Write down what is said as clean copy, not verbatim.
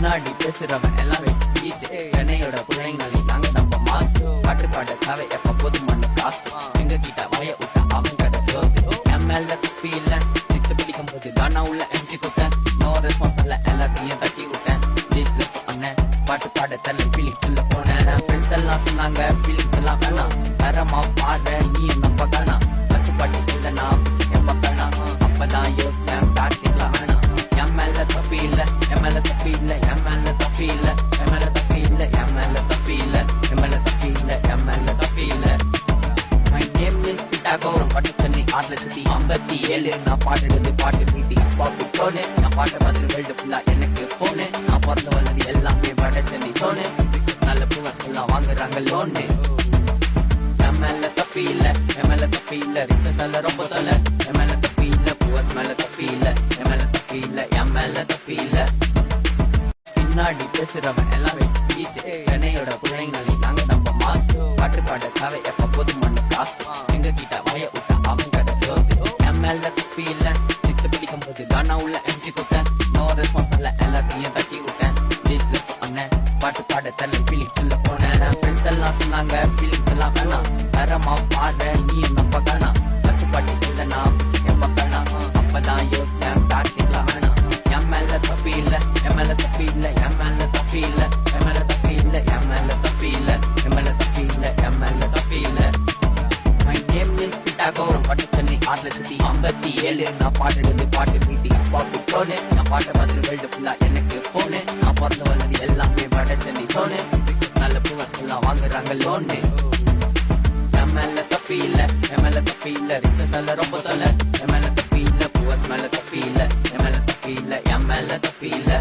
பின்னாடி பேசுறவன் எல்லாமே ஈஸி. சென்னையோட பிள்ளைங்களை நாங்க நம்ம மாசு. பாட்டு பாட தேவை எப்ப போது மண்ணு காசு. எங்க கிட்ட வய விட்ட அவன் கடை ஜோசு. என் மேல தப்பி இல்ல. சித்து பிடிக்கும் போது தானா உள்ள எம்டி குத்தேன். நோ ரெஸ்பான்ஸ் இல்ல, எல்லாத்தையும் தட்டி விட்டேன். ப்ளீஸ் லெஃப்ட் அண்ணன் பாட்டு பாட தெரியல, ஃபீலிங்ஸ் உள்ள போனேன். ஃப்ரெண்ட்ஸ் எல்லாம் சொன்னாங்க ஃபீலிங்ஸ் எல்லாம் வேணாம். தரமா பாட நீ நம்ப வேணாம். பாட்டு பாட்டு இல்லைன்னா எம்ப வேணாம். அப்பதான் யோசிச்சேன் பிளாட்டிக்கலாம் வேணாம். என் மேல தப்பி இல்ல, என் மேல தப்பி இல்ல, என் மேல தப்பி இல்ல, என் மேல தப்பி இல்ல, என் மேல தப்பி இல்ல, என் மேல தப்பி இல்ல, என் மேல தப்பி இல்ல. My name is Pythagoras. பாட்டு தண்ணி 6,57,000. நான் பாடுறது பாட்டு மீட்டிங் பாட்டு போனு. நான் பாட்ட மாதிரி வேர்ல்டு ஃபுல்லா எனக்கு போனு. நான் பிறந்து வளர்ந்து எல்லாமே வட சென்னை சோனு. நல்ல பூவர்ஸ் எல்லாம் வாங்குறாங்க லோனு. என் மேல தப்பி இல்ல, என் மேல தப்பி இல்ல. ரிச்சஸ் எல்லாம் ரொம்ப தொல்லை. என் மேல தப்பி இல்ல, பூவர்ஸ் மேல தப்பி இல்ல, என் மேல தப்பி இல்ல, என் மேல தப்பி இல்ல. பின்னாடி பேசுறவன் எல்லாமே ஈஸி. சென்னையோட பிள்ளைங்களை நாங்க நம்ம மாசு. பாட்டு பாட தேவை எப்ப போது மண்ணு காசு. எங்க கிட்ட வய விட்ட அவன் கடை ஜோசு. என் மேல தப்பி இல்ல. சித்து பிடிக்கும் போது தானா உள்ள எம்டி குத்தேன். நோ ரெஸ்பான்ஸ் இல்ல, எல்லாத்தையும் தட்டி விட்டேன். ப்ளீஸ் லெஃப்ட் அண்ணன் பாட்டு பாட தெரியல, ஃபீலிங்ஸ் உள்ள போனேன். ஃப்ரெண்ட்ஸ் எல்லாம் சொன்னாங்க ஃபீலிங்ஸ் எல்லாம் வேணாம். தரமா பாட நீ நம்ப வேணாம். பாட்டு பாட்டு இல்லைன்னா எம்ப வேணாம். அப்பதான் யோசிச்சேன் பிளாட்டிக்கலாம் வேணாம். என் மேல தப்பி இல்ல, என் மேல தப்பி இல்ல, என் மேல தப்பி இல்ல, என் மேல தப்பி இல்ல, என் மேல தப்பி இல்ல, என் மேல தப்பி இல்ல, என் மேல தப்பி இல்ல. My name is Pythagoras. பாட்டு தண்ணி 6,57,000. நான் பாடுறது பாட்டு மீட்டிங் பாட்டு போனு. நான் பாட்ட மாதிரி வேர்ல்டு ஃபுல்லா எனக்கு போனு. நான் பிறந்து வளர்ந்து எல்லாமே வட சென்னை சோனு. நல்ல பூவர்ஸ் எல்லாம் வாங்குறாங்க லோனு. என் மேல தப்பி இல்ல, என் மேல தப்பி இல்ல. ரிச்சஸ் எல்லாம் ரொம்ப தொல்லை. என் மேல தப்பி இல்ல, பூவர்ஸ் மேல தப்பி இல்ல, என் மேல தப்பி இல்ல, என் மேல தப்பி இல்ல.